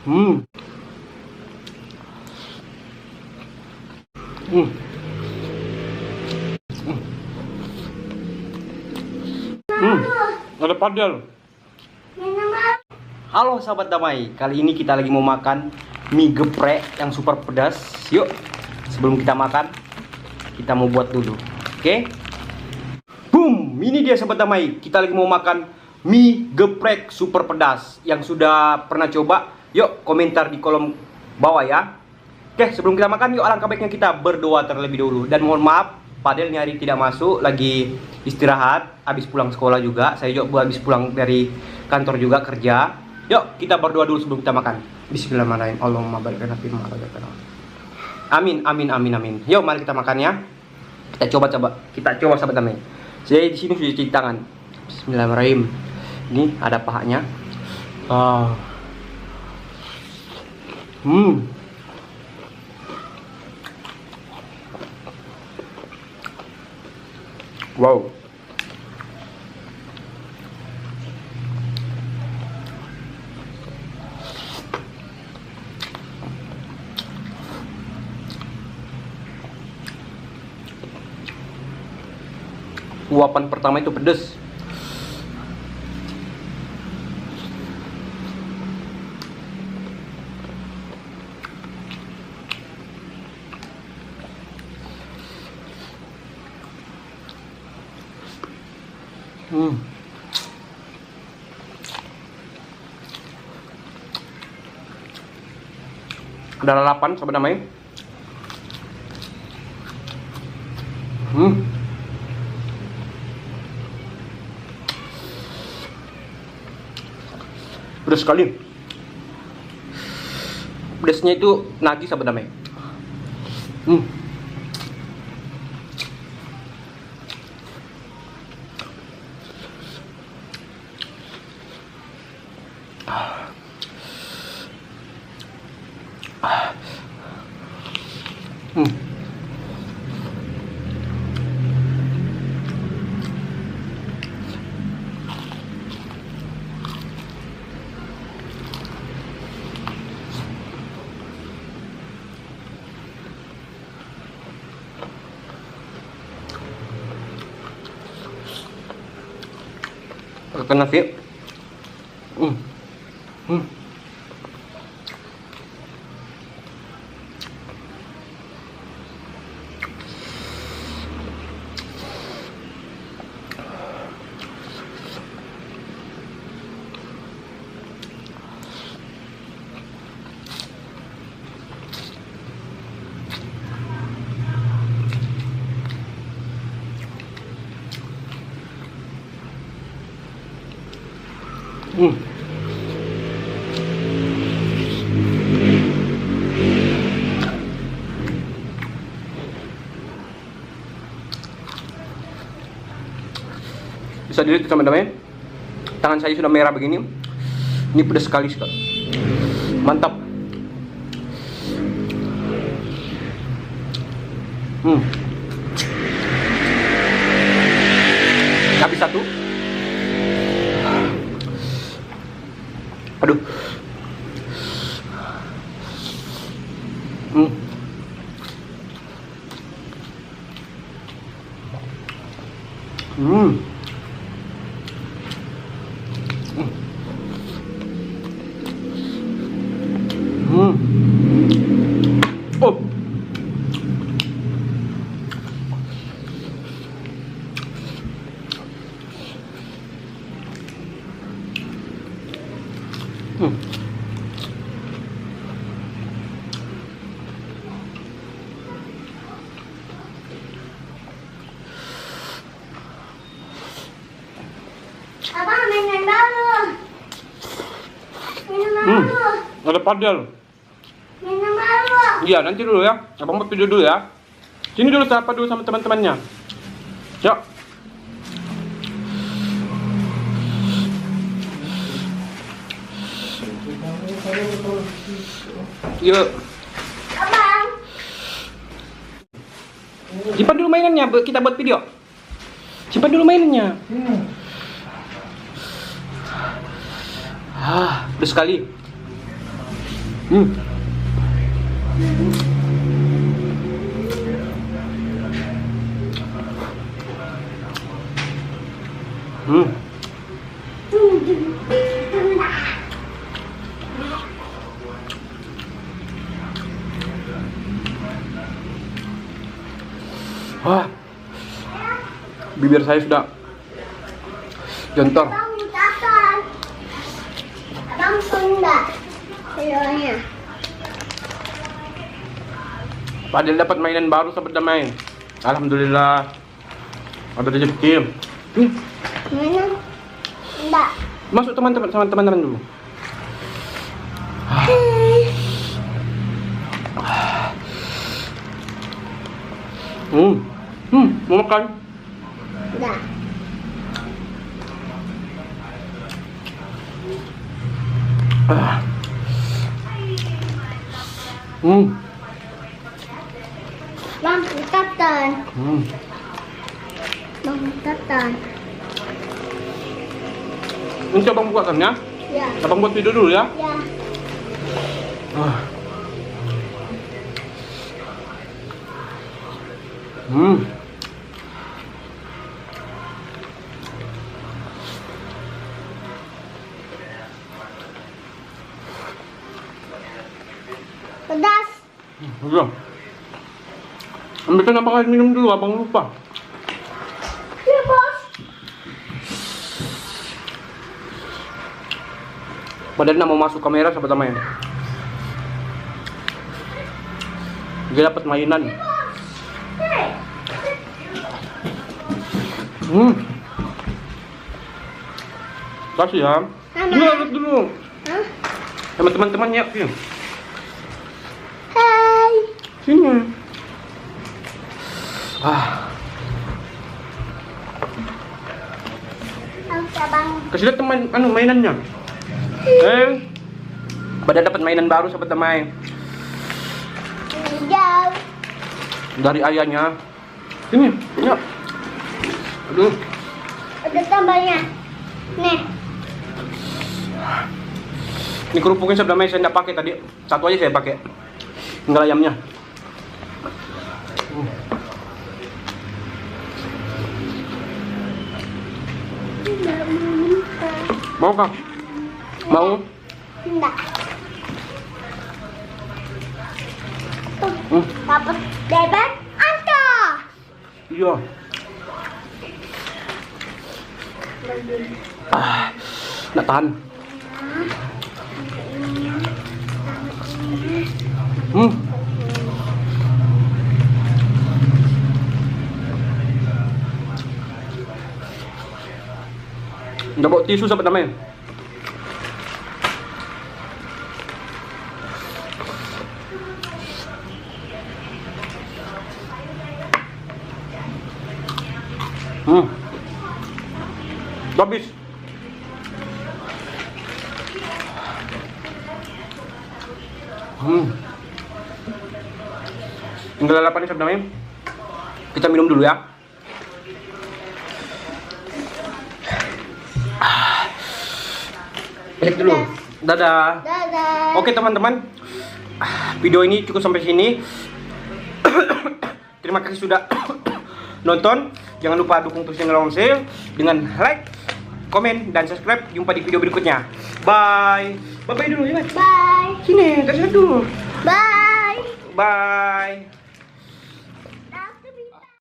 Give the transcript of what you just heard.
Hmm. Hmm. Hmm. Ada padel. Halo sahabat damai, kali ini kita lagi mau makan mie geprek yang super pedas. Yuk, sebelum kita makan, kita mau buat dulu. Oke? Boom, ini dia sahabat damai. Kita lagi mau makan mie geprek super pedas. Yang sudah pernah coba, yuk komentar di kolom bawah ya. Oke, sebelum kita makan, yuk alangkah baiknya kita berdoa terlebih dahulu. Dan mohon maaf, Padel hari tidak masuk, lagi istirahat, habis pulang sekolah juga. Saya juga habis pulang dari kantor juga kerja. Yuk kita berdoa dulu sebelum kita makan. Bismillahirrahmanirrahim. Allahumma barik lana fima razaqtana. Amin, amin, amin, amin. Yuk mari kita makan ya. Kita coba sahabat damai. Saya di sini sudah cuci tangan. Bismillahirrahmanirrahim. Ini ada pahanya. Wow. Uapan pertama itu pedes. Ada lalapan sahabat damai. Pedas sekali. Pedasnya itu nagih sahabat damai. Pakai nasi. Bisa dilihat teman-teman, tangan saya sudah merah begini. Ini pedas sekali. Mantap. Habis satu. Aduh. Oh. Abang mainan baru. Mainan baru. Ada padel. Mainan baru. Iya, nanti dulu ya. Abang mau video dulu ya. Sini dulu sapa dulu sama teman-temannya. Yuk. Yuk. Abang. Simpan dulu mainannya, kita buat video. Simpan dulu mainannya. Udah sekali. Hmm. Hmm. Wah, bibir saya sudah jontor. Abang mutakan. Abang tunda. Videonya. Padahal dapat mainan baru sahabat damai. Alhamdulillah. Ada rezeki. Mana? Enggak. Masuk teman-teman dulu. Mau makan? Enggak. Bang mutakan. Bang mutakan. Ini abang buatkan ya. Ya. Abang buat video dulu ya. Ya. Ah. Pedas. Udah. Ambilkan abang air minum dulu, abang lupa. Ya, Bos. Padahal nak mau masuk kamera sahabat damai. Dia dapat mainan. Kasih ya. Mama. Ini lihat dulu. Hah? Sama teman-temannya sih. Hai. Sini. Ah, Abang. kasih lihat teman mainannya. Pada dapat mainan baru sahabat damai Hijau. dari ayahnya. Sini, ya. Aduh. Ada tambahnya. Nih. Ini kerupuknya sahabat damai saya tidak pakai tadi. Satu aja saya pakai. Tinggal ayamnya. Enggak mau minta. Mau kah? Mau? Enggak. Hmm. Dapat bebek Anta. Iya. Nak tahan. Udah bawa tisu sahabat damai. Habis. Tinggal lalapan sahabat damai. Kita minum dulu ya. Balik dulu. Dadah. Dadah. Oke teman-teman, video ini cukup sampai sini. Terima kasih sudah nonton. Jangan lupa dukung terus channel Longse dengan like, komen, dan subscribe. Jumpa di video berikutnya. Bye. Bye-bye dulu ya. Bye. Sini, kasih lihat dulu. Bye. Bye.